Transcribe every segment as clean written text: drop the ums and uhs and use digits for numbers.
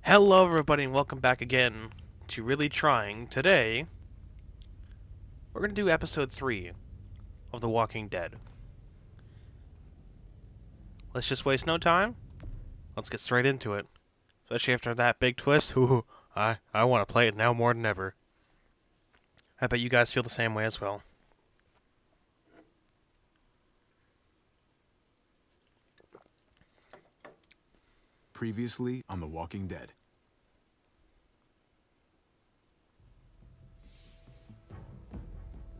Hello everybody and welcome back again to Really Trying. Today, we're going to do episode 3 of The Walking Dead. Let's just waste no time. Let's get straight into it. Especially after that big twist. Ooh, I want to play it now more than ever. I bet you guys feel the same way as well. Previously on The Walking Dead.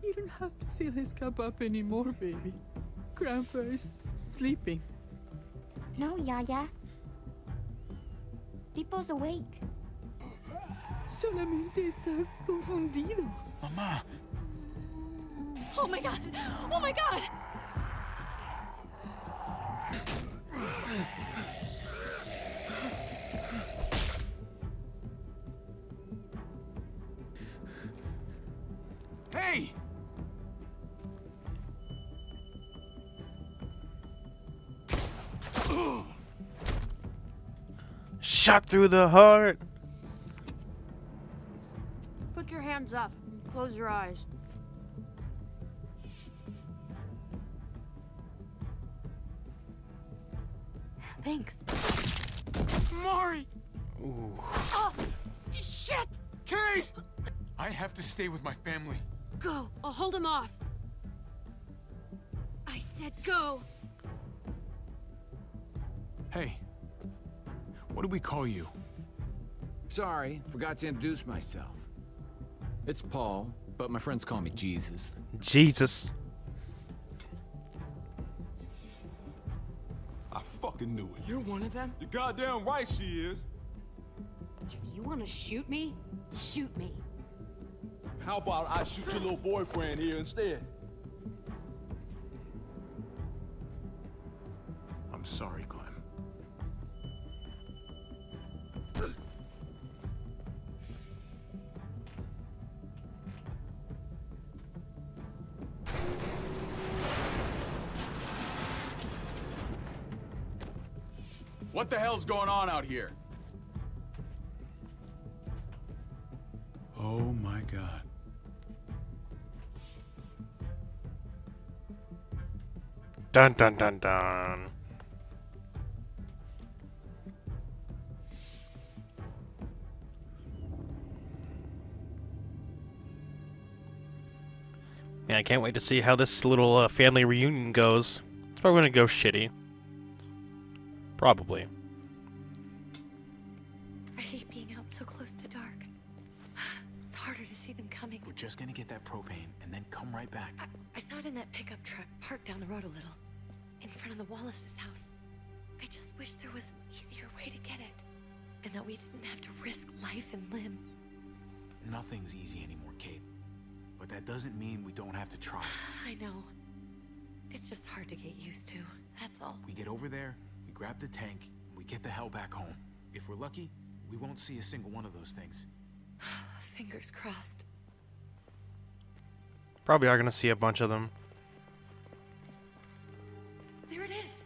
You don't have to fill his cup up anymore, baby. Grandpa is sleeping. No, Yaya. Pipo's awake. Solamente está confundido. Mama! Oh my god! Oh my god! Hey! Shot through the heart! Put your hands up and close your eyes. Thanks. Mari! Ooh. Oh, shit! Kate! I have to stay with my family. Go. I'll hold him off. I said go. Hey. What do we call you? Sorry, forgot to introduce myself. It's Paul, but my friends call me Jesus. Jesus. I fucking knew it. You're one of them? You're goddamn right she is. If you want to shoot me, shoot me. How about I shoot your little boyfriend here instead? I'm sorry, Clem. What the hell's going on out here? Oh my god. Dun dun dun dun. Yeah, I can't wait to see how this little family reunion goes. It's probably gonna go shitty. Probably. I hate being out so close to dark. It's harder to see them coming. We're just gonna get that propane and then come right back. I saw it in that pickup truck parked down the road a little, in front of the Wallace's house. I just wish there was an easier way to get it, and that we didn't have to risk life and limb. Nothing's easy anymore, Kate. But that doesn't mean we don't have to try. I know. It's just hard to get used to, that's all. We get over there, we grab the tank, and we get the hell back home. If we're lucky, we won't see a single one of those things. Fingers crossed. Probably are gonna see a bunch of them. There it is.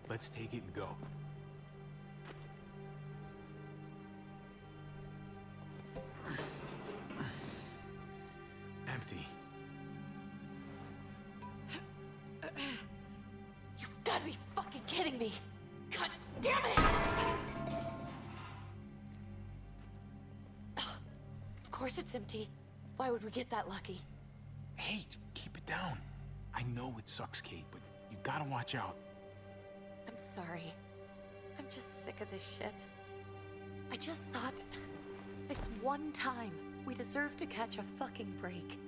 Let's take it and go. Empty. You've got to be fucking kidding me. God damn it! Of course it's empty. Why would we get that lucky? Hey, keep it down. I know it sucks, Kate, but you gotta watch out. I'm sorry. I'm just sick of this shit. I just thought this one time we deserve to catch a fucking break.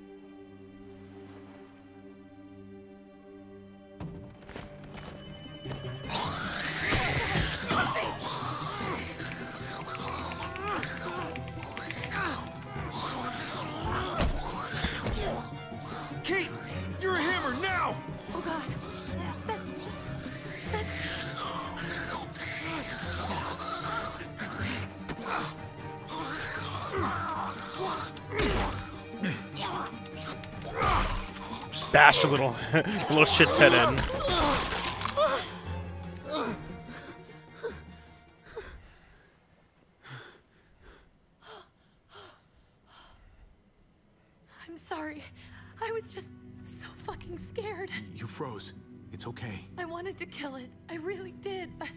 Kate, you're a hammer now! Oh god. That's bashed a little, a little shit's head in. I'm sorry. I was just so fucking scared. You froze. It's okay. I wanted to kill it. I really did, but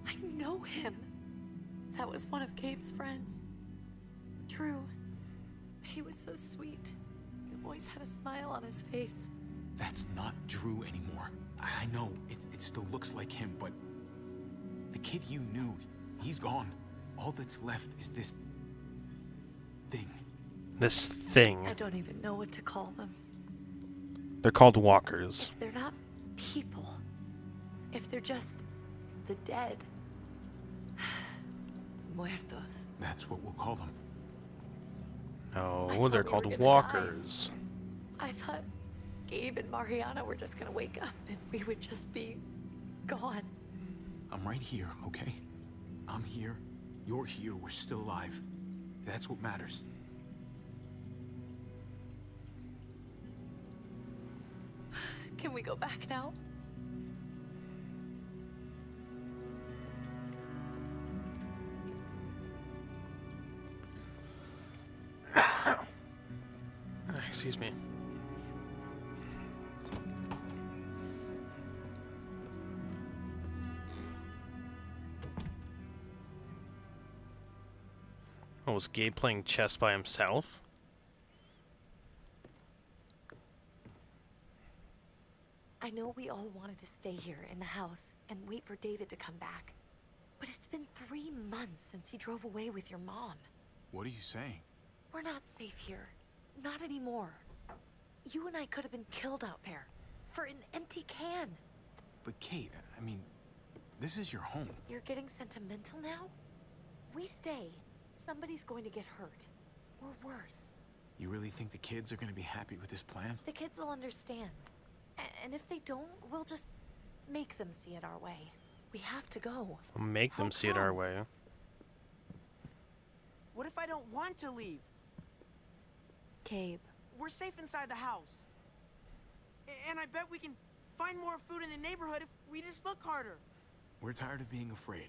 I know him. That was one of Gabe's friends. Drew. He was so sweet. He always had a smile on his face. That's not Drew anymore. I know, it still looks like him, but the kid you knew, he's gone. All that's left is this thing. This thing. I don't even know what to call them. They're called walkers. If they're not people, if they're just the dead. Muertos. That's what we'll call them. I No, thought they're we called were gonna walkers. I thought Gabe and Mariana were just gonna wake up and we would just be gone. I'm right here, okay? I'm here. You're here. We're still alive. That's what matters. Can we go back now? Excuse me. Oh, was Gabe playing chess by himself? I know we all wanted to stay here in the house and wait for David to come back. But it's been 3 months since he drove away with your mom. What are you saying? We're not safe here. Not anymore. You and I could have been killed out there. For an empty can. But Kate, I mean, this is your home. You're getting sentimental now? We stay. Somebody's going to get hurt. Or worse. You really think the kids are gonna be happy with this plan? The kids will understand. And if they don't, we'll just make them see it our way. We have to go. We'll make them see it our way. What if I don't want to leave? Gabe. We're safe inside the house. And I bet we can find more food in the neighborhood if we just look harder. We're tired of being afraid.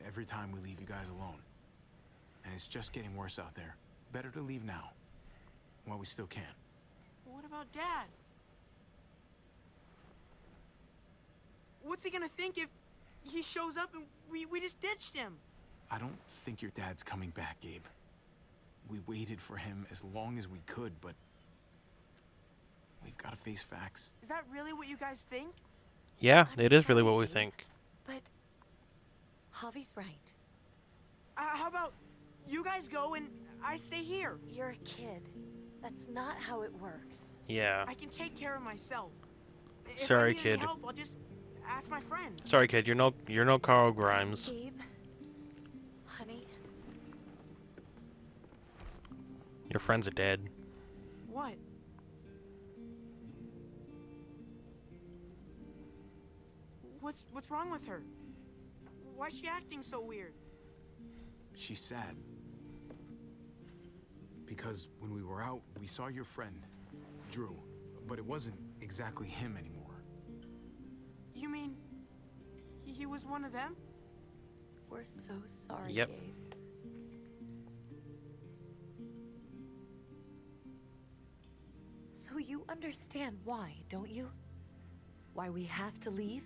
Every time we leave you guys alone. And it's just getting worse out there. Better to leave now. While we still can. What about Dad? What's he gonna think if he shows up and we just ditched him? I don't think your dad's coming back, Gabe. We waited for him as long as we could, but we've got to face facts. Is that really what you guys think? Yeah, I'm it is really sorry, what we Gabe. think. But Javi's right. How about you guys go and I stay here? You're a kid. That's not how it works. Yeah. I can take care of myself. If Sorry, I need any kid. help, I'll just ask my friends. Sorry, kid. You're no Carl Grimes. Gabe, honey, Your friends are dead. What? What's wrong with her? Why's she acting so weird? She's sad. Because when we were out, we saw your friend, Drew. But it wasn't exactly him anymore. You mean he was one of them? we're so sorry, Yep. Gabe. So you understand why, don't you? Why we have to leave?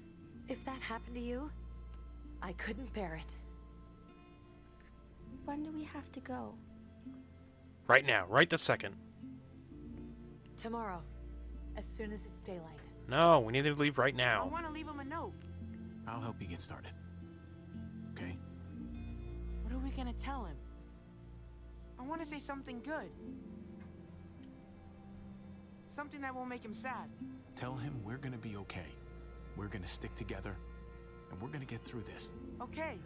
If that happened to you, I couldn't bear it. When do we have to go? Right now. Right this second. Tomorrow, as soon as it's daylight. No, we need to leave right I now. want to leave him a note. I'll help you get started. Okay? What are we gonna tell him? I want to say something good. Something that won't make him sad. Tell him we're gonna be okay. We're gonna stick together, and we're gonna get through this. Okay.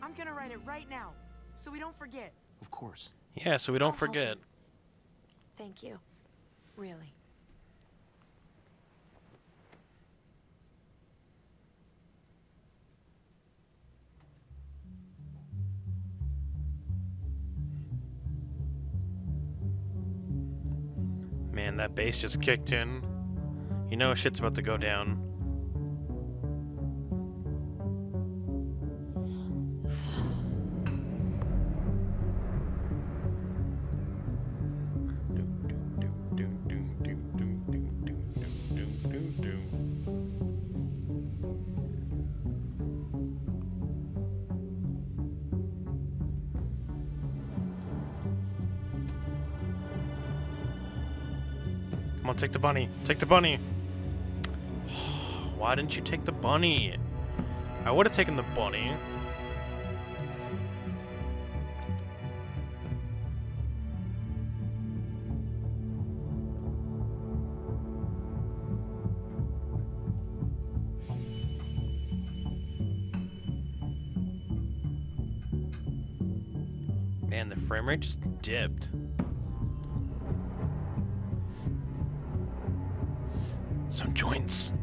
I'm gonna write it right now, so we don't forget. Of course. Yeah, so we don't I'll help forget. you. Thank you. Really. Man, that bass just kicked in. You know shit's about to go down. Come on, take the bunny. Take the bunny. Why didn't you take the bunny? I would have taken the bunny. Man, the frame rate just dipped. Some joints.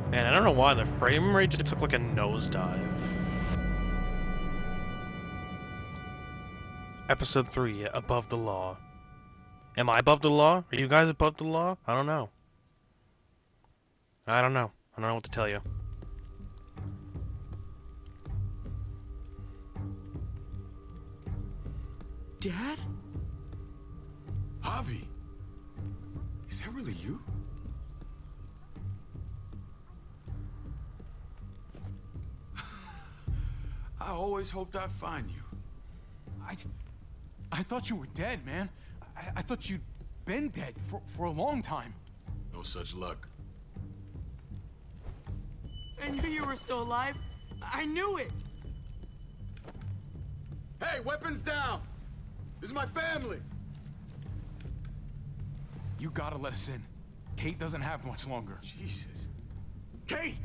Man, I don't know why the frame rate just took like a nosedive. Episode 3, Above the Law. Am I above the law? Are you guys above the law? I don't know. I don't know. I don't know what to tell you. Dad? Javi, is that really you? I always hoped I'd find you. I thought you were dead, man. I thought you'd been dead for a long time. No such luck. I knew you were still alive. I knew it. Hey, weapons down! This is my family! You gotta let us in. Kate doesn't have much longer. Jesus. Kate!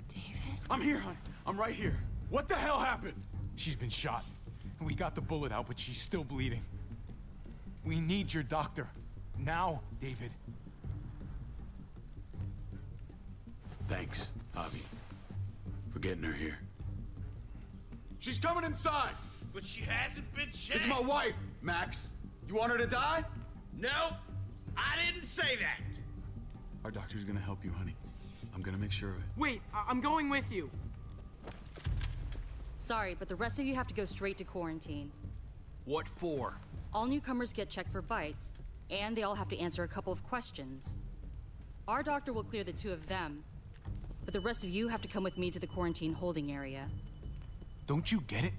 David? I'm here, hon. I'm right here. What the hell happened? She's been shot. We got the bullet out, but she's still bleeding. We need your doctor. Now, David. Thanks, Javi, for getting her here. She's coming inside! But she hasn't been checked. This is my wife, Max. You want her to die? No, I didn't say that. Our doctor's gonna help you, honey. I'm gonna make sure of it. Wait, I'm going with you. Sorry, but the rest of you have to go straight to quarantine. What for? All newcomers get checked for bites, and they all have to answer a couple of questions. Our doctor will clear the two of them, but the rest of you have to come with me to the quarantine holding area. Don't you get it?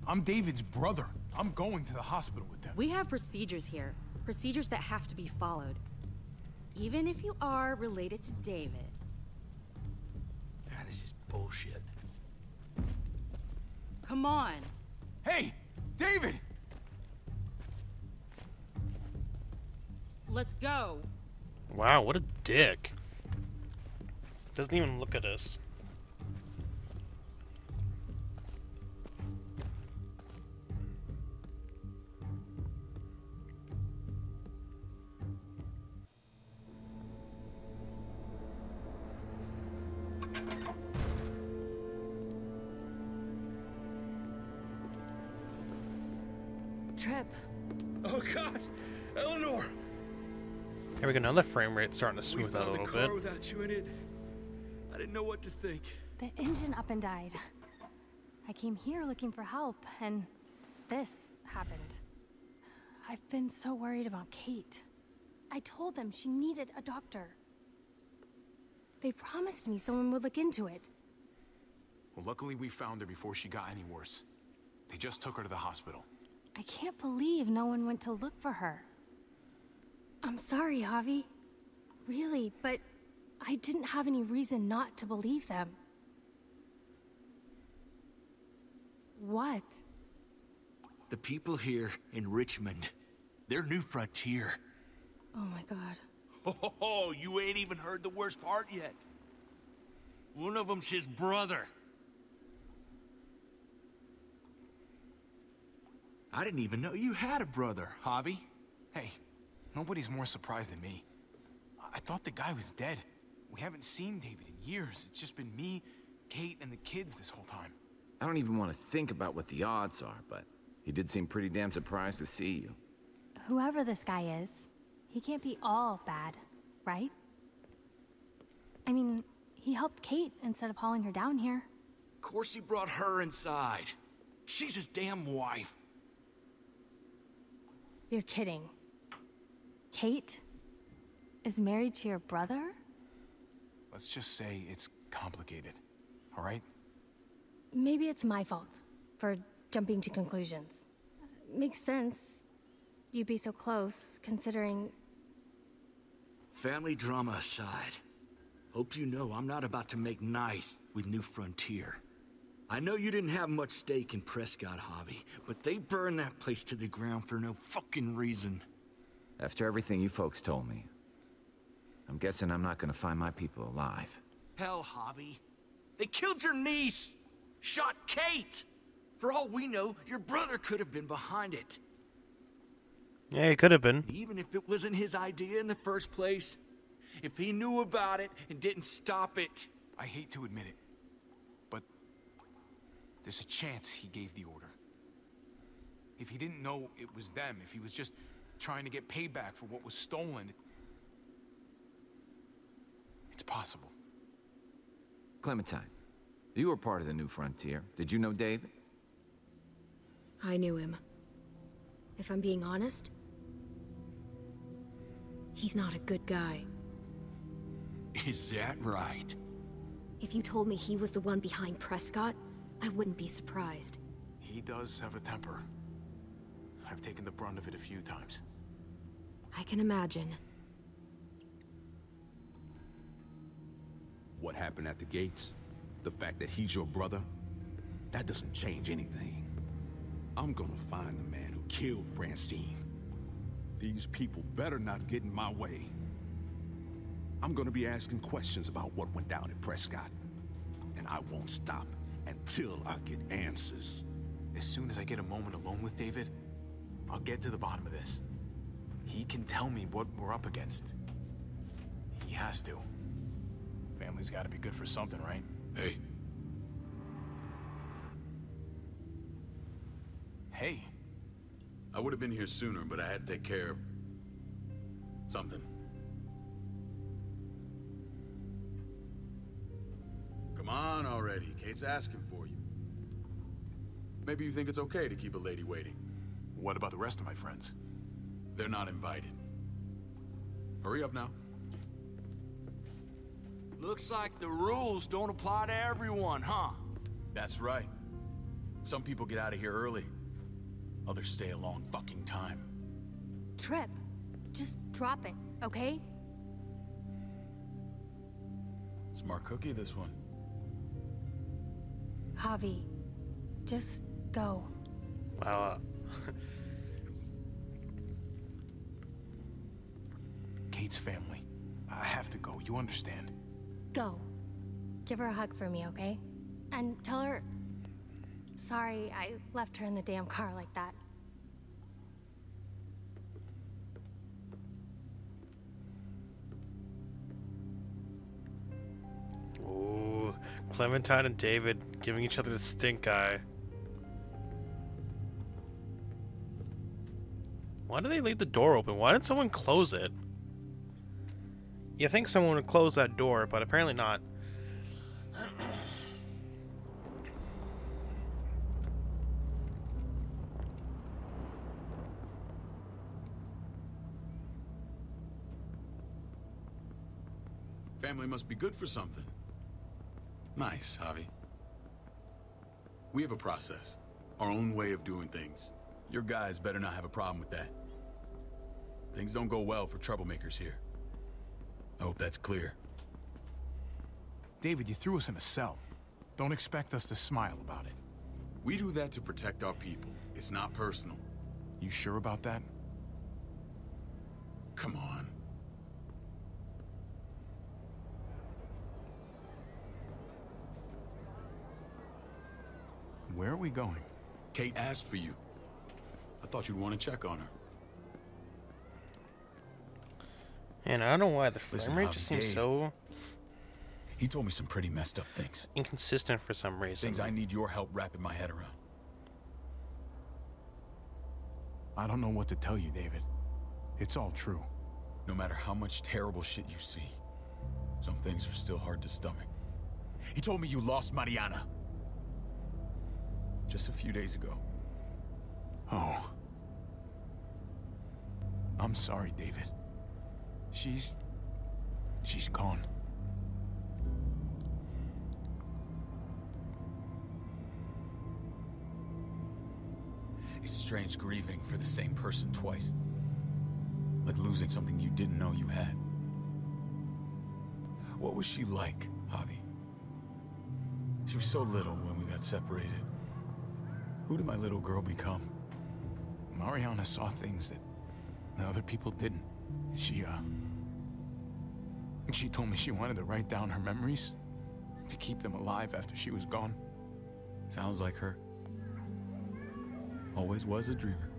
I'm David's brother. I'm going to the hospital with them. We have procedures here, procedures that have to be followed. Even if you are related to David. God, this is bullshit. Come on. Hey, David! Let's go. Wow, what a dick. Doesn't even look at us. Trip. Oh God, Eleanor! Here we go, now the frame rate starting to We smooth out a found the little car bit. without you in it. I didn't know what to think. The engine up and died. I came here looking for help, and this happened. I've been so worried about Kate. I told them she needed a doctor. They promised me someone would look into it. Well, luckily we found her before she got any worse. They just took her to the hospital. I can't believe no one went to look for her. I'm sorry, Javi. Really, but I didn't have any reason not to believe them. What? The people here in Richmond, they're New Frontier. Oh my god. Oh, you ain't even heard the worst part yet. One of them's his brother. I didn't even know you had a brother, Javi. Hey, nobody's more surprised than me. I thought the guy was dead. We haven't seen David in years. It's just been me, Kate, and the kids this whole time. I don't even want to think about what the odds are, but he did seem pretty damn surprised to see you. Whoever this guy is, he can't be all bad, right? I mean, he helped Kate instead of hauling her down here. Of course he brought her inside. She's his damn wife. You're kidding. Kate is married to your brother? Let's just say it's complicated, all right? Maybe it's my fault for jumping to conclusions. Makes sense. You'd be so close, considering... Family drama aside, hope you know I'm not about to make nice with New Frontier. I know you didn't have much stake in Prescott, Javi, but they burned that place to the ground for no fucking reason. After everything you folks told me, I'm guessing I'm not gonna find my people alive. Hell, Javi. They killed your niece! Shot Kate! For all we know, your brother could have been behind it. Yeah, it could have been. Even if it wasn't his idea in the first place, if he knew about it and didn't stop it. I hate to admit it, but there's a chance he gave the order. If he didn't know it was them, if he was just trying to get payback for what was stolen, it's possible. Clementine, you were part of the New Frontier. Did you know David? I knew him. If I'm being honest, he's not a good guy. Is that right? If you told me he was the one behind Prescott, I wouldn't be surprised. He does have a temper. I've taken the brunt of it a few times. I can imagine. What happened at the gates, the fact that he's your brother, that doesn't change anything. I'm gonna find the man who killed Francine. These people better not get in my way. I'm gonna be asking questions about what went down at Prescott. And I won't stop until I get answers. As soon as I get a moment alone with David, I'll get to the bottom of this. He can tell me what we're up against. He has to. Family's gotta be good for something, right? Hey. Hey. I would have been here sooner, but I had to take care of something. Come on already. Kate's asking for you. Maybe you think it's okay to keep a lady waiting. What about the rest of my friends? They're not invited. Hurry up now. Looks like the rules don't apply to everyone, huh? That's right. Some people get out of here early. Others stay a long fucking time. Trip, just drop it, okay? Smart cookie, this one. Javi, just go. Wow. Kate's family. I have to go, you understand? Go. Give her a hug for me, okay? And tell her... Sorry, I left her in the damn car like that. Ooh, Clementine and David giving each other the stink eye. Why did they leave the door open? Why did someone close it? You think someone would close that door, but apparently not. Family must be good for something. Nice, Javi. We have a process. Our own way of doing things. Your guys better not have a problem with that. Things don't go well for troublemakers here. I hope that's clear. David, you threw us in a cell. Don't expect us to smile about it. We do that to protect our people. It's not personal. You sure about that? Come on. Where are we going? Kate asked for you. I thought you'd want to check on her. And I don't know why the Listen, frame rate just seems Gabe. so He told me some pretty messed up things. inconsistent for some reason. Things I need your help wrapping my head around. I don't know what to tell you, David. It's all true. No matter how much terrible shit you see, some things are still hard to stomach. He told me you lost Mariana. Just a few days ago. Oh. I'm sorry, David. She's gone. It's strange grieving for the same person twice. Like losing something you didn't know you had. What was she like, Javi? She was so little when we got separated. Who did my little girl become? Mariana saw things that the other people didn't. She told me she wanted to write down her memories to keep them alive after she was gone. Sounds like her. Always was a dreamer.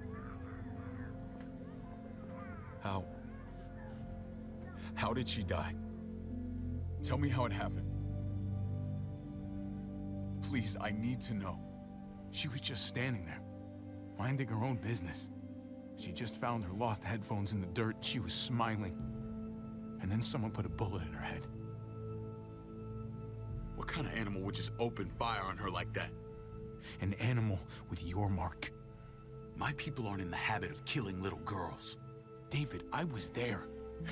How did she die? Tell me how it happened. Please, I need to know. She was just standing there, minding her own business. She just found her lost headphones in the dirt. She was smiling. And then someone put a bullet in her head. What kind of animal would just open fire on her like that? An animal with your mark. My people aren't in the habit of killing little girls. David, I was there.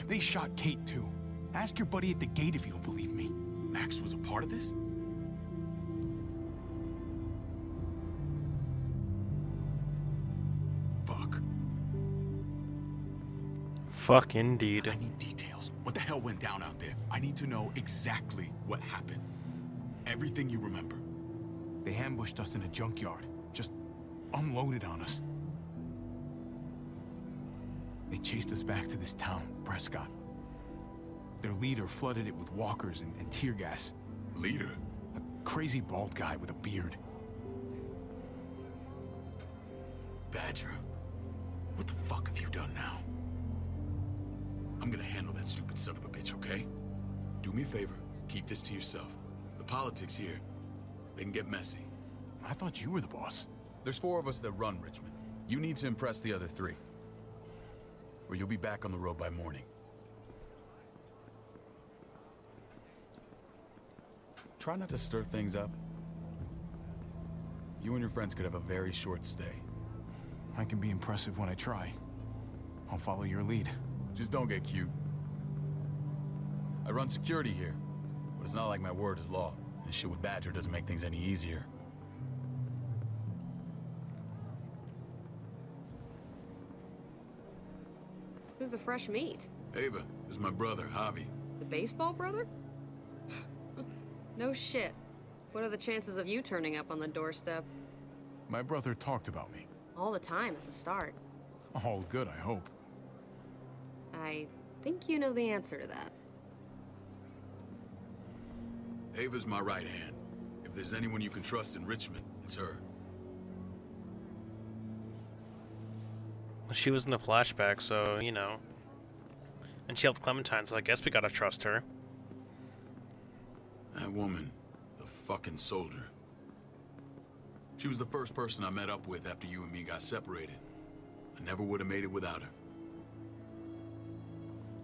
They shot Kate too. Ask your buddy at the gate if you don't believe me. Max was a part of this? Fuck. Fuck indeed. I need details. What the hell went down out there? I need to know exactly what happened. Everything you remember. They ambushed us in a junkyard. Just unloaded on us. They chased us back to this town, Prescott. Their leader flooded it with walkers and tear gas. Leader? A crazy bald guy with a beard. Badger, what the fuck have you done now? I'm gonna handle that stupid son of a bitch, okay? Do me a favor, keep this to yourself. The politics here, they can get messy. I thought you were the boss. There's 4 of us that run Richmond. You need to impress the other 3. Or you'll be back on the road by morning. Try not to stir things up. You and your friends could have a very short stay. I can be impressive when I try. I'll follow your lead. Just don't get cute. I run security here, but it's not like my word is law. This shit with Badger doesn't make things any easier. Who's the fresh meat? Ava, this is my brother, Javi. The baseball brother? No shit. What are the chances of you turning up on the doorstep? My brother talked about me. All the time at the start. All good, I hope. I think you know the answer to that. Ava's my right hand. If there's anyone you can trust in Richmond, it's her. She was in the flashback, so, you know. And she helped Clementine, so I guess we gotta trust her. That woman, the fucking soldier. She was the first person I met up with after you and me got separated. I never would have made it without her.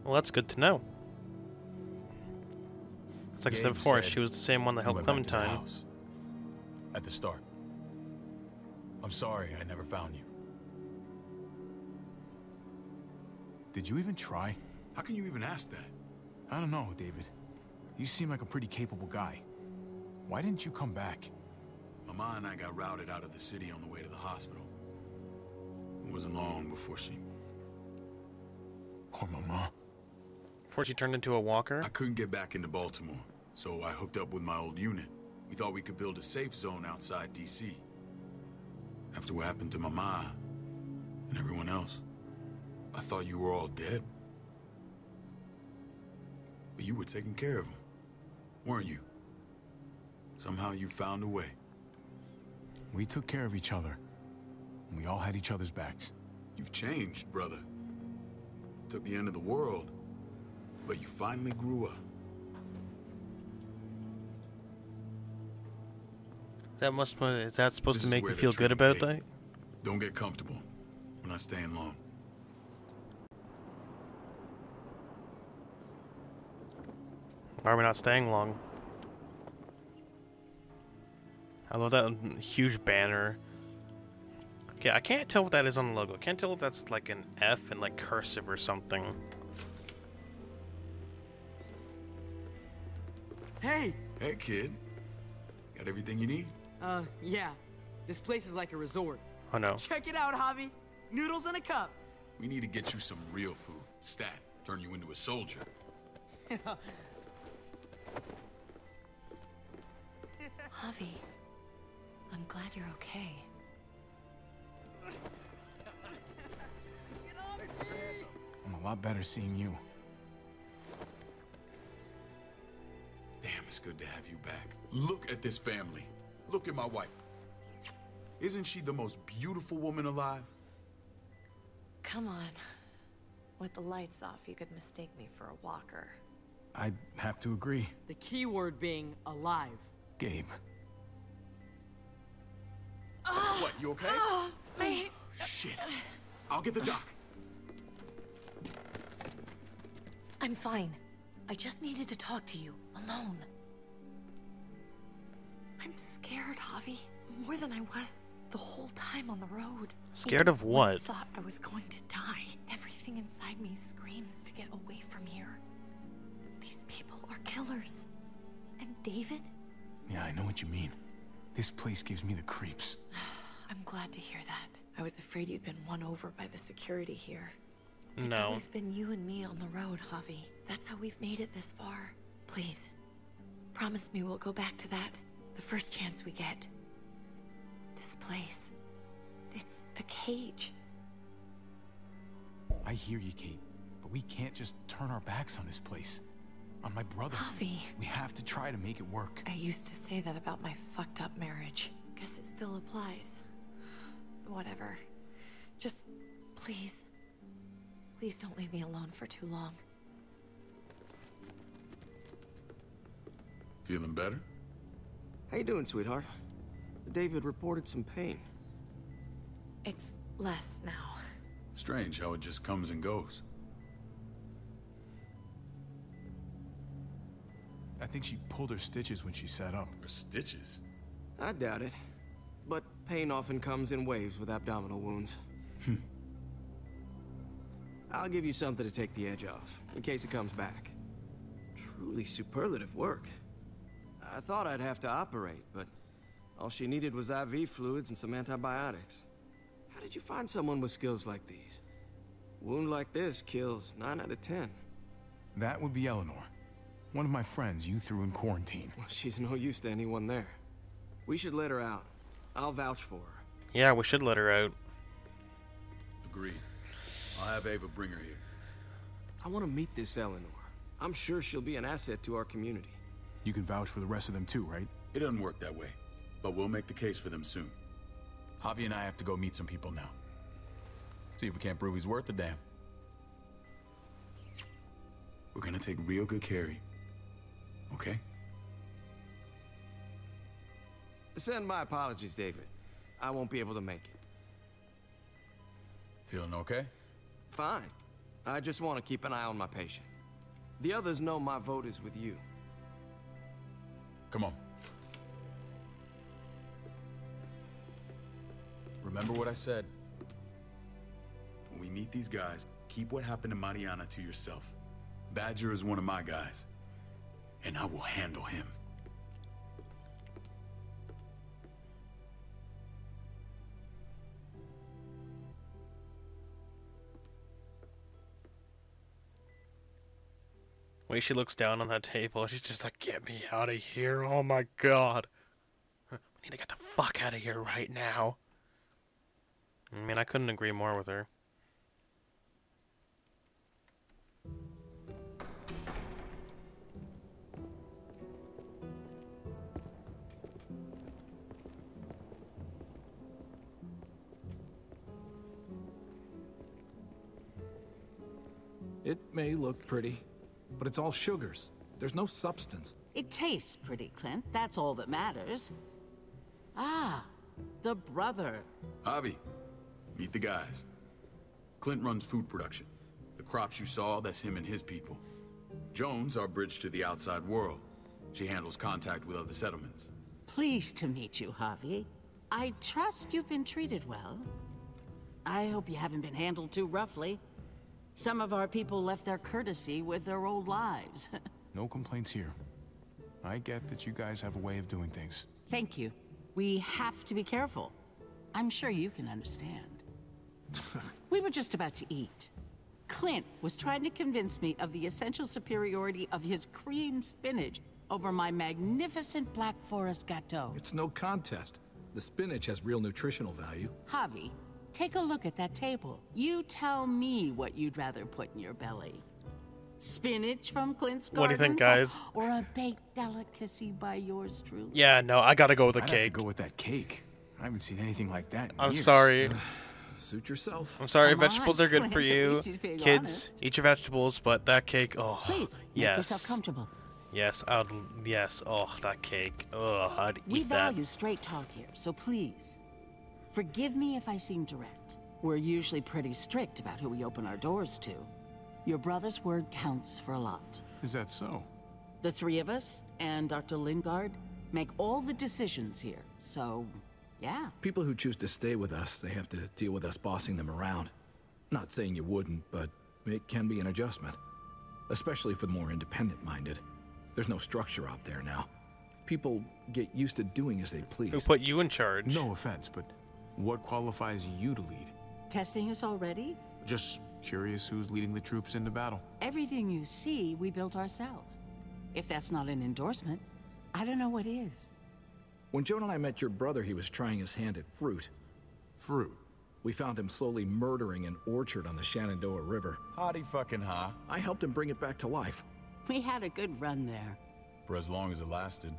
Well, that's good to know. It's like I said before, she was the same one that helped Clementine. At the start. I'm sorry I never found you. Did you even try? How can you even ask that? I don't know, David. You seem like a pretty capable guy. Why didn't you come back? Mama and I got routed out of the city on the way to the hospital. It wasn't long before she... Poor Mama. Before she turned into a walker? I couldn't get back into Baltimore, so I hooked up with my old unit. We thought we could build a safe zone outside D.C. After what happened to Mama and everyone else, I thought you were all dead. But you were taking care of them, weren't you? Somehow you found a way. We took care of each other. We all had each other's backs. You've changed, brother. Took the end of the world, but you finally grew up. Is that supposed This to is make where you they're feel good treating about Kate. that? Don't get comfortable. We're not staying long. Why are we not staying long? I love that huge banner. Okay, I can't tell what that is on the logo. I can't tell if that's like an F and like cursive or something. Hey! Hey, kid. Got everything you need? Yeah. This place is like a resort. Oh no. Check it out, Javi. Noodles in a cup. We need to get you some real food. Stat, turn you into a soldier. Javi, I'm glad you're okay. I'm a lot better seeing you. Damn, it's good to have you back. Look at this family. Look at my wife. Isn't she the most beautiful woman alive? Come on. With the lights off, you could mistake me for a walker. I have to agree. The key word being alive. Gabe. What, you okay? Shit. I'll get the doc. I'm fine. I just needed to talk to you, alone. I'm scared, Javi. More than I was the whole time on the road. Scared of what? I thought I was going to die. Everything inside me screams to get away from here. These people are killers. And David? Yeah, I know what you mean. This place gives me the creeps. I'm glad to hear that. I was afraid you'd been won over by the security here. It's No. always been you and me on the road, Javi. That's how we've made it this far. Please, promise me we'll go back to that the first chance we get. This place, it's a cage. I hear you, Kate, but we can't just turn our backs on this place. On my brother. Javi. We have to try to make it work. I used to say that about my fucked up marriage. Guess it still applies. Whatever. Just, please. Please don't leave me alone for too long. Feeling better? How you doing, sweetheart? David reported some pain. It's less now. Strange how it just comes and goes. I think she pulled her stitches when she sat up. Her stitches? I doubt it. But pain often comes in waves with abdominal wounds. I'll give you something to take the edge off, in case it comes back. Truly superlative work. I thought I'd have to operate, but all she needed was IV fluids and some antibiotics. How did you find someone with skills like these? A wound like this kills 9 out of 10. That would be Eleanor. One of my friends you threw in quarantine. Well, she's no use to anyone there. We should let her out. I'll vouch for her. Yeah, we should let her out. Agreed. I'll have Ava bring her here. I want to meet this Eleanor. I'm sure she'll be an asset to our community. You can vouch for the rest of them too, right? It doesn't work that way, but we'll make the case for them soon. Javi and I have to go meet some people now. See if we can't prove he's worth the damn. We're gonna take real good care of you. Okay? Send my apologies, David. I won't be able to make it. Feeling okay? Fine. I just want to keep an eye on my patient. The others know my vote is with you. Come on. Remember what I said. When we meet these guys, keep what happened to Mariana to yourself. Badger is one of my guys, and I will handle him. Way she looks down on that table, she's just like, get me out of here, oh my god. We need to get the fuck out of here right now. I mean, I couldn't agree more with her. It may look pretty, but it's all sugars. There's no substance. It tastes pretty, Clint. That's all that matters. Ah, the brother. Javi, meet the guys. Clint runs food production. The crops you saw, that's him and his people. Jones, our bridge to the outside world. She handles contact with other settlements. Pleased to meet you, Javi. I trust you've been treated well. I hope you haven't been handled too roughly. Some of our people left their courtesy with their old lives. No complaints here. I get that you guys have a way of doing things. Thank you. We have to be careful. I'm sure you can understand. We were just about to eat. Clint was trying to convince me of the essential superiority of his creamed spinach over my magnificent Black Forest gâteau. It's no contest. The spinach has real nutritional value. Javi, take a look at that table. You tell me what you'd rather put in your belly. Spinach from Clint's garden? What do you think, guys? Or a baked delicacy by yours truly? Yeah, no, I gotta go with the I'd cake. have to go with that cake. I haven't seen anything like that in I'm years. sorry. Suit yourself. I'm sorry, Come vegetables on, are good Clint, for at you. least he's being Kids, honest. eat your vegetables, but that cake, oh, Please, make yes. yourself comfortable. Yes, yes, oh, that cake. Oh, I'd We eat that. value straight talk here, so please, forgive me if I seem direct. We're usually pretty strict about who we open our doors to. Your brother's word counts for a lot. Is that so? The three of us and Dr. Lingard make all the decisions here, so yeah. People who choose to stay with us, they have to deal with us bossing them around. Not saying you wouldn't, but it can be an adjustment. Especially for the more independent-minded. There's no structure out there now. People get used to doing as they please. Who put you in charge? No offense, but what qualifies you to lead? Testing us already? Just curious who's leading the troops into battle. Everything you see, we built ourselves. If that's not an endorsement, I don't know what is. When Joan and I met your brother, he was trying his hand at fruit. Fruit? We found him slowly murdering an orchard on the Shenandoah River. Howdy fucking ha. I helped him bring it back to life. We had a good run there. For as long as it lasted.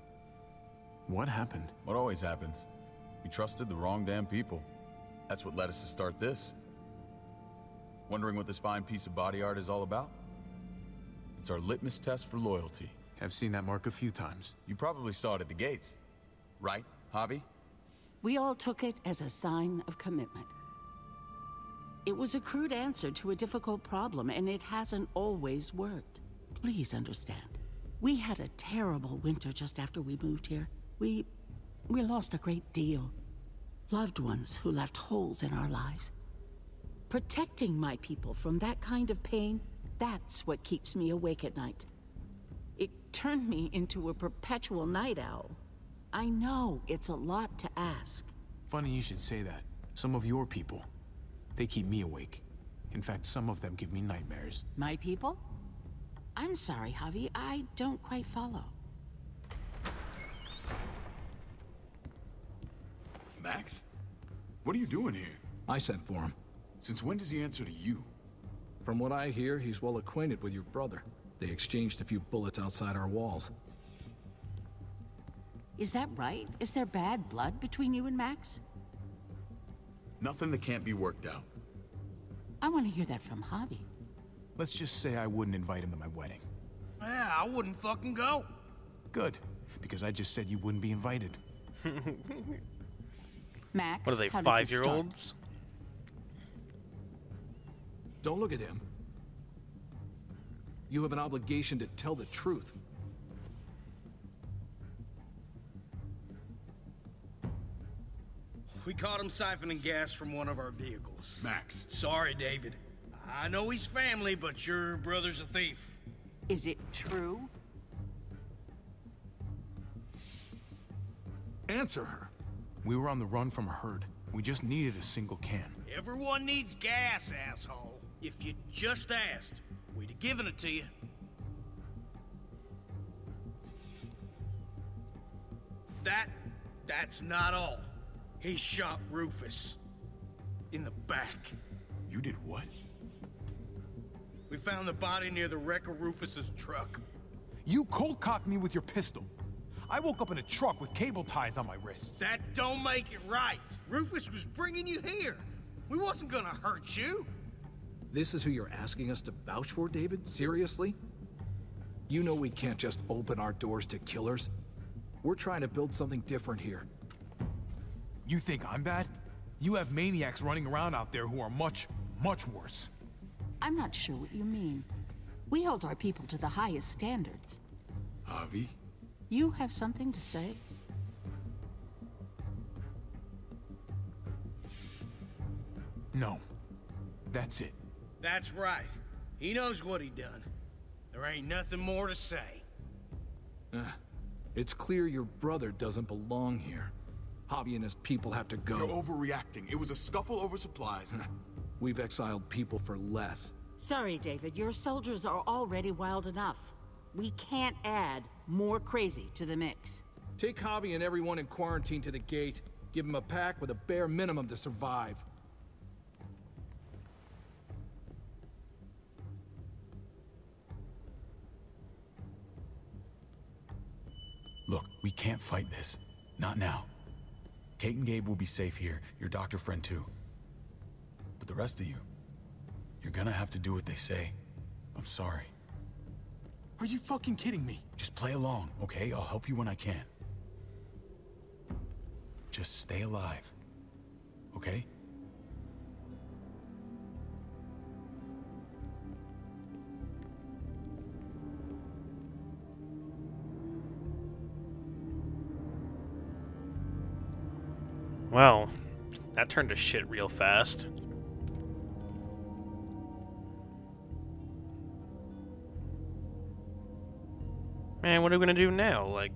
What happened? What always happens. We trusted the wrong damn people. That's what led us to start this. Wondering what this fine piece of body art is all about? It's our litmus test for loyalty. I've seen that mark a few times. You probably saw it at the gates. Right, Javi? We all took it as a sign of commitment. It was a crude answer to a difficult problem, and it hasn't always worked. Please understand. We had a terrible winter just after we moved here. We lost a great deal. Loved ones who left holes in our lives. Protecting my people from that kind of pain, that's what keeps me awake at night. It turned me into a perpetual night owl. I know it's a lot to ask. Funny you should say that. Some of your people, they keep me awake. In fact, some of them give me nightmares. My people? I'm sorry, Javi, I don't quite follow. Max? What are you doing here? I sent for him. Since when does he answer to you? From what I hear, he's well acquainted with your brother. They exchanged a few bullets outside our walls. Is that right? Is there bad blood between you and Max? Nothing that can't be worked out. I want to hear that from Javi. Let's just say I wouldn't invite him to my wedding. Yeah, I wouldn't fucking go. Good, because I just said you wouldn't be invited. Max, what are they, how did this start? 5-year-olds? Don't look at him. You have an obligation to tell the truth. We caught him siphoning gas from one of our vehicles. Max. Sorry, David. I know he's family, but your brother's a thief. Is it true? Answer her. We were on the run from a herd. We just needed a single can. Everyone needs gas, asshole. If you just asked, we'd have given it to you. That's not all. He shot Rufus. In the back. You did what? We found the body near the wreck of Rufus's truck. You cold-cocked me with your pistol. I woke up in a truck with cable ties on my wrists. That don't make it right. Rufus was bringing you here. We wasn't gonna hurt you. This is who you're asking us to vouch for, David? Seriously? You know we can't just open our doors to killers. We're trying to build something different here. You think I'm bad? You have maniacs running around out there who are much, much worse. I'm not sure what you mean. We hold our people to the highest standards. Javi? You have something to say? No. That's it. That's right. He knows what he done. There ain't nothing more to say. It's clear your brother doesn't belong here. Javi and his people have to go. You're overreacting. It was a scuffle over supplies. We've exiled people for less. Sorry, David. Your soldiers are already wild enough. We can't add more crazy to the mix. Take Javi and everyone in quarantine to the gate. Give them a pack with a bare minimum to survive. Look, we can't fight this. Not now. Kate and Gabe will be safe here, your doctor friend too. But the rest of you, you're gonna have to do what they say. I'm sorry. Are you fucking kidding me? Just play along, okay? I'll help you when I can. Just stay alive, okay? Well, that turned to shit real fast. Man, what are we gonna do now? Like...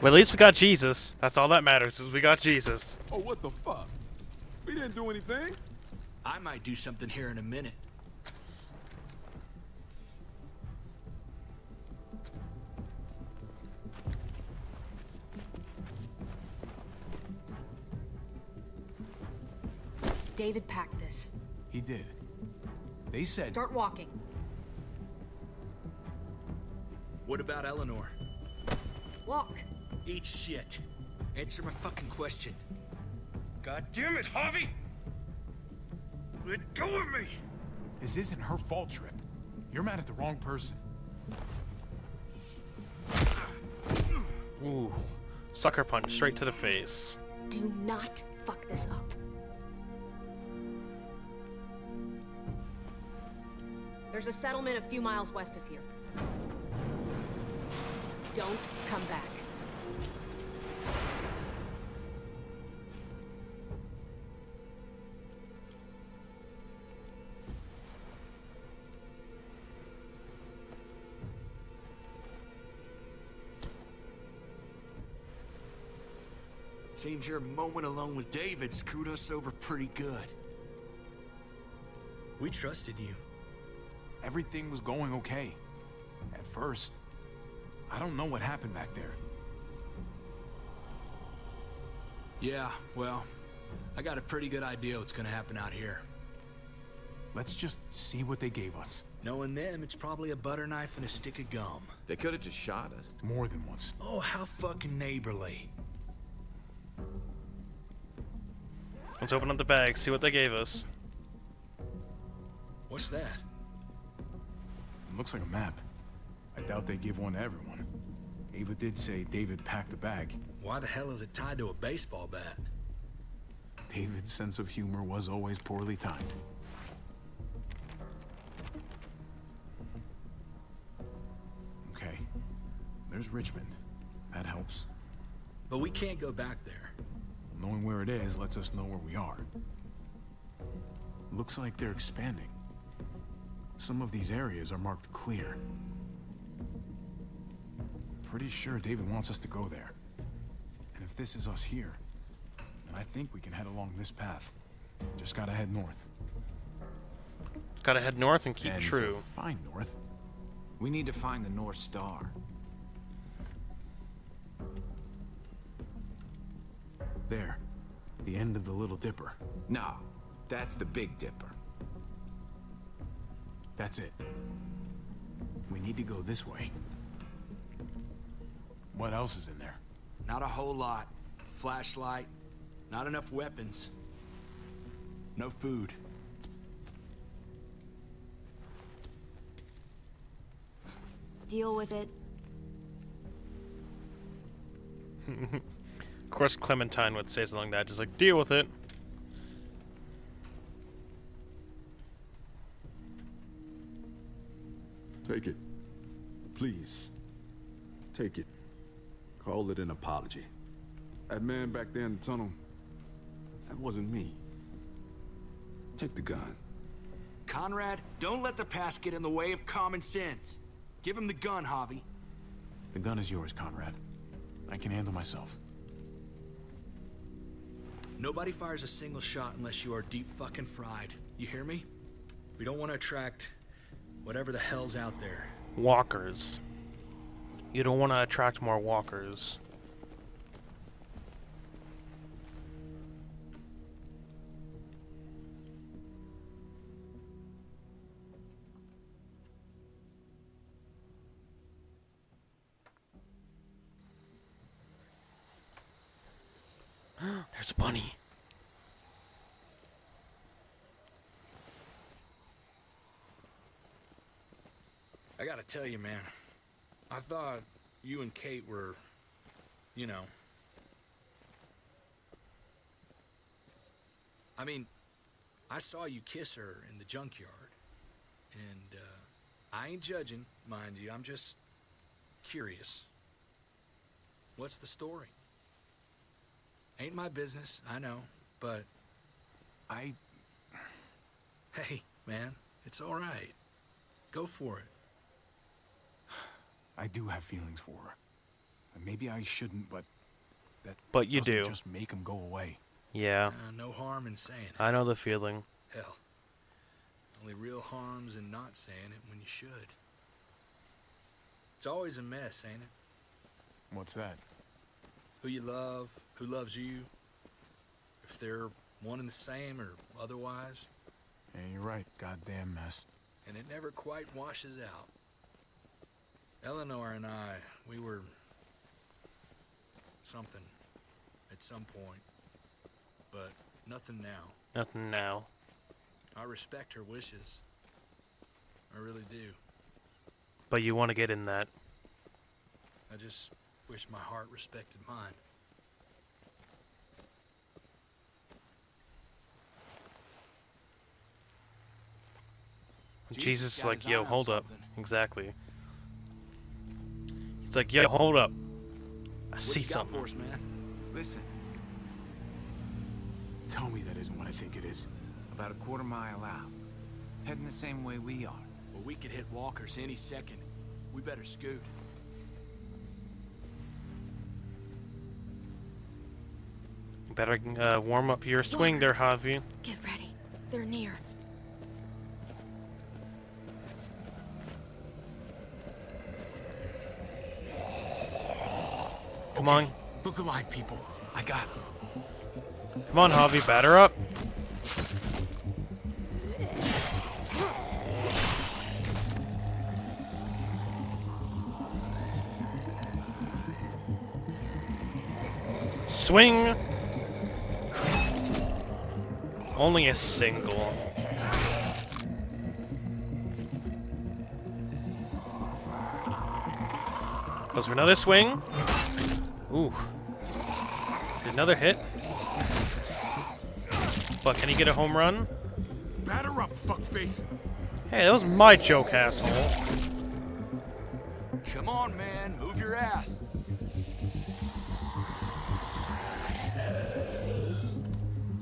Well, at least we got Jesus. That's all that matters, is we got Jesus. Oh, what the fuck? We didn't do anything. I might do something here in a minute. David packed this. He did. They said... Start walking. What about Eleanor? Walk. Eat shit. Answer my fucking question. God damn it, Javi! Let go of me! This isn't her fault, Trip. You're mad at the wrong person. Ooh. Sucker punch straight to the face. Do not fuck this up. There's a settlement a few miles west of here. Don't come back. Seems your moment alone with David screwed us over pretty good. We trusted you. Everything was going okay. At first. I don't know what happened back there. Yeah, well, I got a pretty good idea what's gonna happen out here. Let's just see what they gave us. Knowing them, it's probably a butter knife and a stick of gum. They could have just shot us. More than once. Oh, how fucking neighborly. Let's open up the bag, see what they gave us. What's that? It looks like a map. I doubt they give one to everyone. Ava did say David packed the bag. Why the hell is it tied to a baseball bat? David's sense of humor was always poorly timed. Okay. There's Richmond. That helps. But we can't go back there. Knowing where it is lets us know where we are. Looks like they're expanding. Some of these areas are marked clear. Pretty sure David wants us to go there. And if this is us here, then I think we can head along this path. Just gotta head north. Gotta head north and keep true. To find north. We need to find the North Star. There. The end of the Little Dipper. No, that's the Big Dipper. That's it. We need to go this way. What else is in there? Not a whole lot. Flashlight, not enough weapons. No food. Deal with it. Of course, Clementine would say something like that, just like, deal with it. Take it. Please. Take it. Call it an apology. That man back there in the tunnel, that wasn't me. Take the gun. Conrad, don't let the past get in the way of common sense. Give him the gun, Javi. The gun is yours, Conrad. I can handle myself. Nobody fires a single shot unless you are deep fucking fried. You hear me? We don't want to attract whatever the hell's out there. Walkers. You don't want to attract more walkers. There's a bunny. I gotta tell you, man. I thought you and Kate were, you know. I mean, I saw you kiss her in the junkyard. And, I ain't judging, mind you. I'm just curious. What's the story? Ain't my business, I know, but... Hey, man, it's all right. Go for it. I do have feelings for her. And maybe I shouldn't, but that But you doesn't do. just make them go away. Yeah. No harm in saying it. I know the feeling. Hell, only real harm's in not saying it when you should. It's always a mess, ain't it? What's that? Who you love, who loves you, if they're one and the same or otherwise. Yeah, you're right. Goddamn mess. And it never quite washes out. Eleanor and I, we were something at some point, but nothing now. Nothing now. I respect her wishes. I really do. But you want to get in that. I just wish my heart respected mine. Jesus is got like, his eye yo, on hold up. something. Exactly. He's like, yo, hold up. I see What you got something. for us, man? Listen. Tell me that isn't what I think it is. About a quarter mile out. Heading the same way we are. Well, we could hit walkers any second. We better scoot. You better warm up your swing there, Javi. Get ready. They're near. Come on. Look alive, people. I got him. Come on, Javi, batter up. Swing. Only a single. Goes for another swing. Ooh. Another hit. But can he get a home run? Batter up, fuckface. Hey, that was my joke, asshole. Come on, man. Move your ass.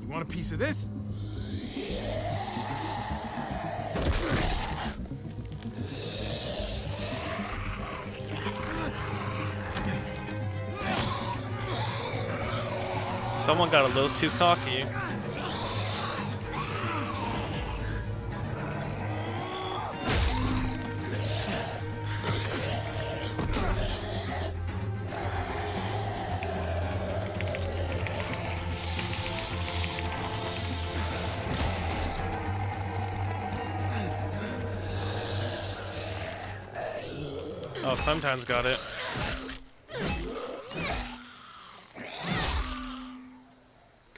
You want a piece of this? Someone got a little too cocky. Oh, Clementine's got it.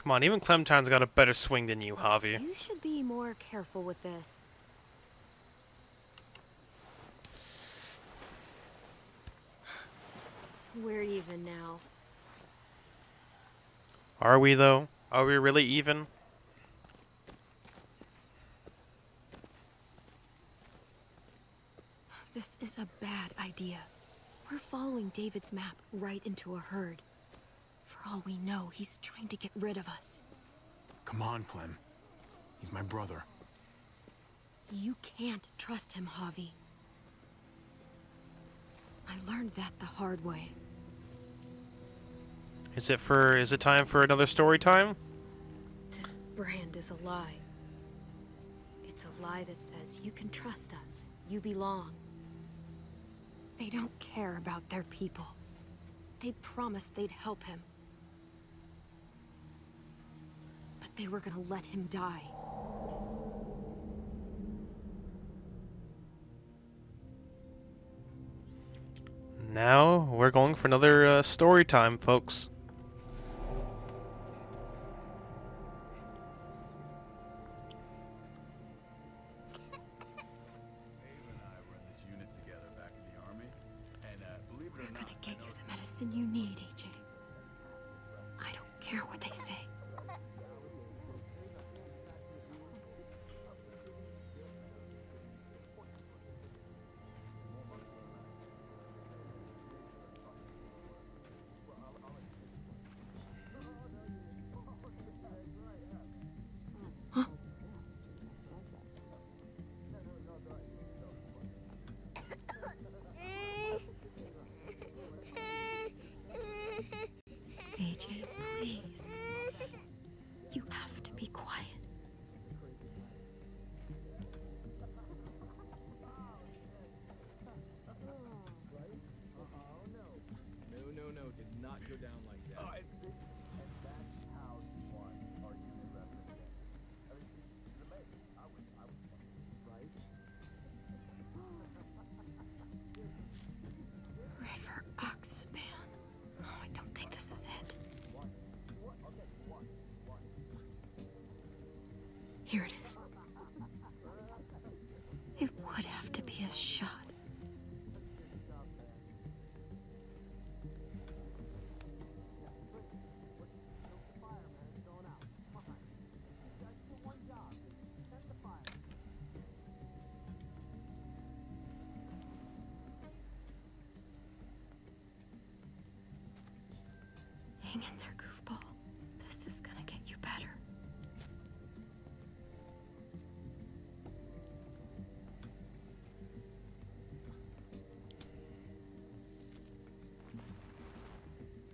Come on, even Clementine's got a better swing than you, Javi. You should be more careful with this. We're even now. Are we, though? Are we really even? This is a bad idea. We're following David's map right into a herd. For all we know, he's trying to get rid of us. Come on, Clem. He's my brother. You can't trust him, Javi. I learned that the hard way. Is it time for another story time? This brand is a lie. It's a lie that says you can trust us. You belong. They don't care about their people. They promised they'd help him. But they were gonna let him die. Now, we're going for another story time, folks. We're gonna get you the medicine you need, AJ. I don't care what they say. AJ, please. You have to be quiet. No, did not go down like that. River Oxspan. Oh, I don't think this is it. Here it is. It would have to be a shot. Hang in there, goofball. This is gonna get you better.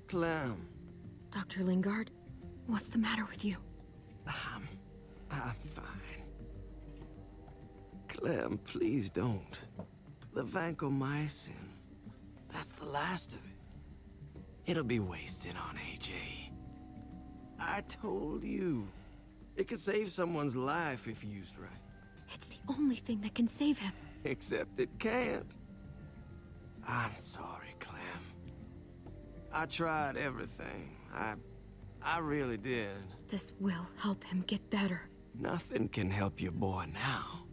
Clem. Dr. Lingard, what's the matter with you? I'm fine. Clem, please don't. The vancomycin. That's the last of it. It'll be wasted on AJ. I told you. It could save someone's life if used right. It's the only thing that can save him. Except it can't. I'm sorry, Clem. I tried everything. I really did. This will help him get better. Nothing can help your boy now.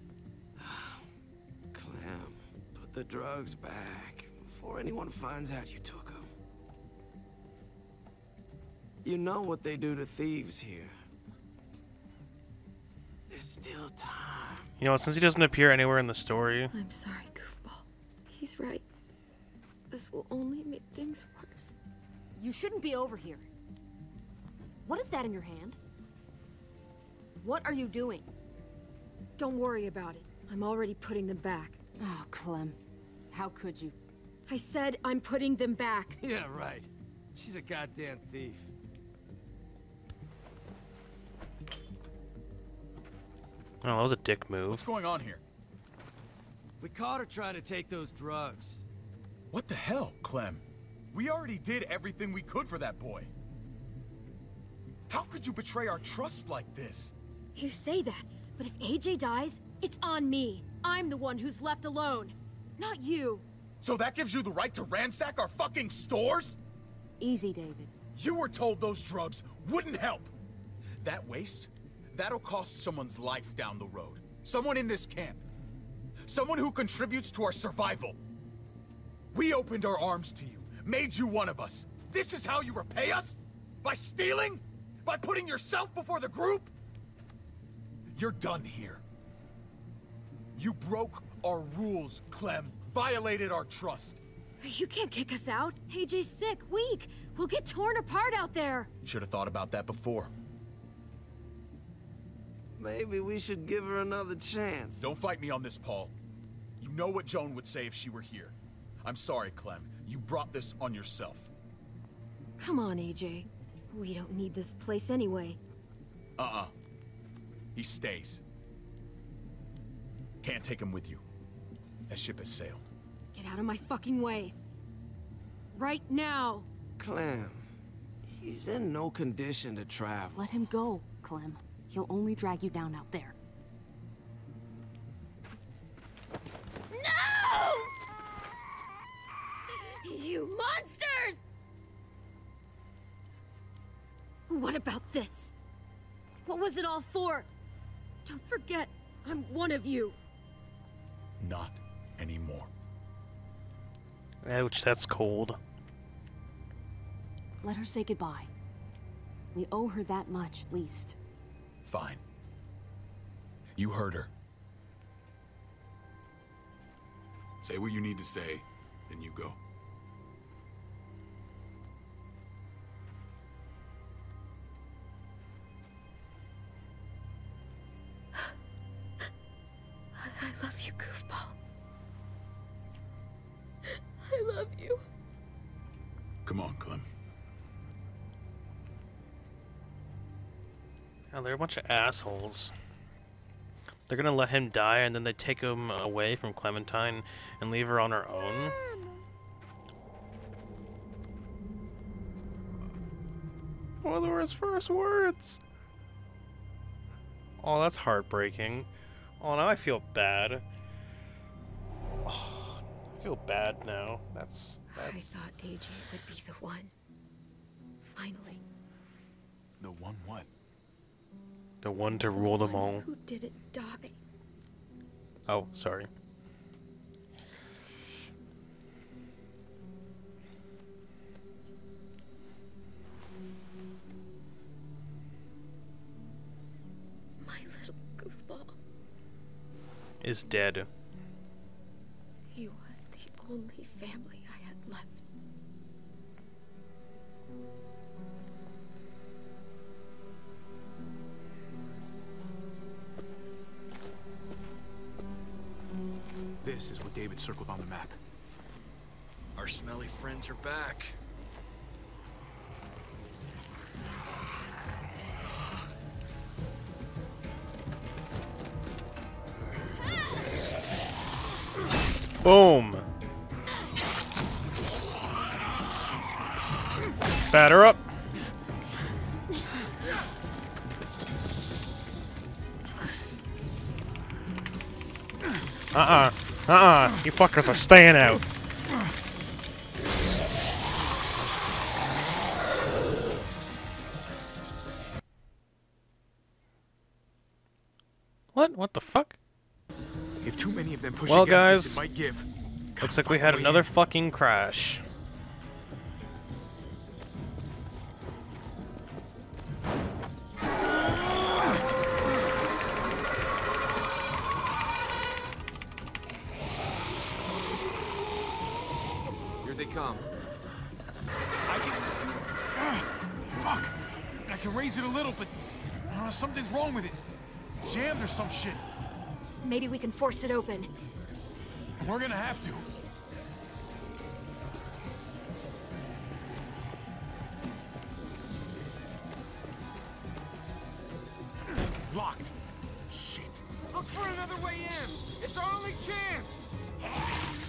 Clem, put the drugs back before anyone finds out you took them. You know what they do to thieves here. There's still time. You know, since he doesn't appear anywhere in the story. I'm sorry, goofball. He's right. This will only make things worse. You shouldn't be over here. What is that in your hand? What are you doing? Don't worry about it. I'm already putting them back. Oh, Clem. How could you? I said I'm putting them back. Yeah, right. She's a goddamn thief. Oh, that was a dick move. What's going on here? We caught her trying to take those drugs. What the hell, Clem? We already did everything we could for that boy. How could you betray our trust like this? You say that, but if AJ dies, it's on me. I'm the one who's left alone, not you. So that gives you the right to ransack our fucking stores? Easy, David. You were told those drugs wouldn't help. That waste? That'll cost someone's life down the road. Someone in this camp. Someone who contributes to our survival. We opened our arms to you, made you one of us. This is how you repay us? By stealing? By putting yourself before the group? You're done here. You broke our rules, Clem. Violated our trust. You can't kick us out. AJ's sick, weak. We'll get torn apart out there. Should have thought about that before. Maybe we should give her another chance. Don't fight me on this, Paul. You know what Joan would say if she were here. I'm sorry, Clem. You brought this on yourself. Come on, AJ. We don't need this place anyway. He stays. Can't take him with you. That ship has sailed. Get out of my fucking way. Right now. Clem, he's in no condition to travel. Let him go, Clem. He'll only drag you down out there. No! You monsters! What about this? What was it all for? Don't forget, I'm one of you. Not anymore. Ouch, that's cold. Let her say goodbye. We owe her that much, at least. Fine. You heard her. Say what you need to say, then you go. I love you, goofball. I love you. Come on, Clem. Oh, they're a bunch of assholes. They're gonna let him die and then they take him away from Clementine and leave her on her own? What were his first words? Oh, that's heartbreaking. Oh, now I feel bad. Oh, I feel bad now. That's... I thought AJ would be the one. Finally. The one what? The one to rule them all. Who didn't die. Oh, sorry. My little goofball. Is dead. He was the only family I had left. This is what David circled on the map. Our smelly friends are back. Boom! Batter up! You fuckers are staying out. What the fuck? If too many of them push Well, against guys, this, it might give. Looks like we had another fucking crash. Here they come. Fuck! I can raise it a little, but something's wrong with it. Jammed or some shit. Maybe we can force it open. We're gonna have to. Locked. Shit. Look for another way in. It's our only chance.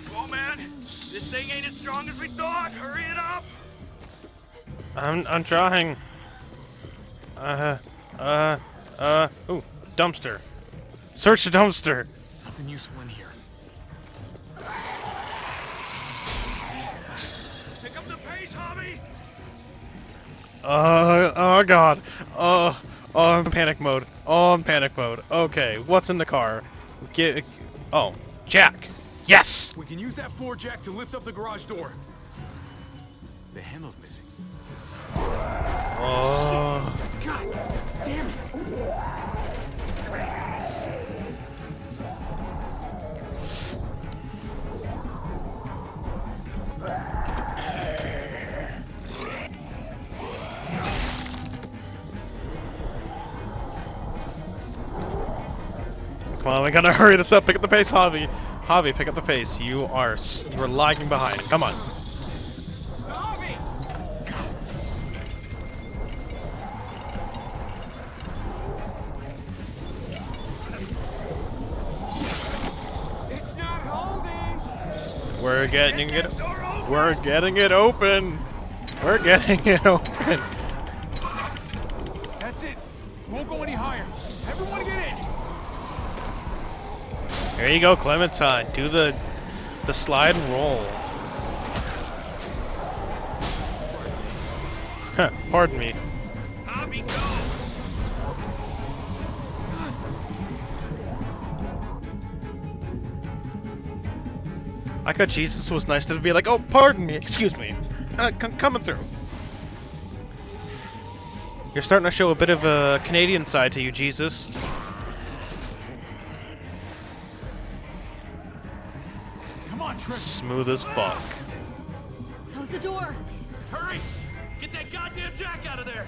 Come on, man. This thing ain't as strong as we thought. Hurry it up. I'm trying. Ooh, dumpster. Search the dumpster. Nothing useful in here. Pick up the pace, Hobby. Oh god. Oh, I'm in panic mode. Oh, I'm in panic mode. Okay, what's in the car? Oh, Jack. Yes! We can use that floor jack to lift up the garage door. The handle's missing. Oh. God damn it! Come on, we gotta hurry this up. Pick up the pace, Javi. Javi, pick up the pace. You are lagging behind. Come on. It's not holding. We're getting it. We're getting it open. We're getting it open. That's it. Won't go any higher. Everyone get in. There you go, Clementine. Do the slide and roll. Huh, pardon me. Javi, go! I thought Jesus was nice to be like, oh, pardon me, excuse me. Coming through. You're starting to show a bit of a Canadian side to you, Jesus. Come on, Trish. Smooth as fuck. Close the door. Hurry! Get that goddamn jack out of there!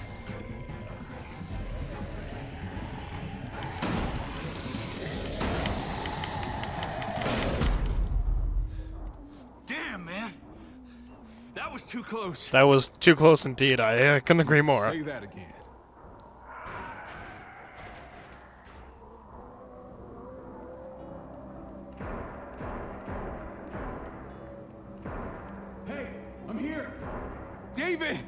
Damn, man. That was too close. That was too close indeed. I couldn't agree more. Say that again. Hey, I'm here. David!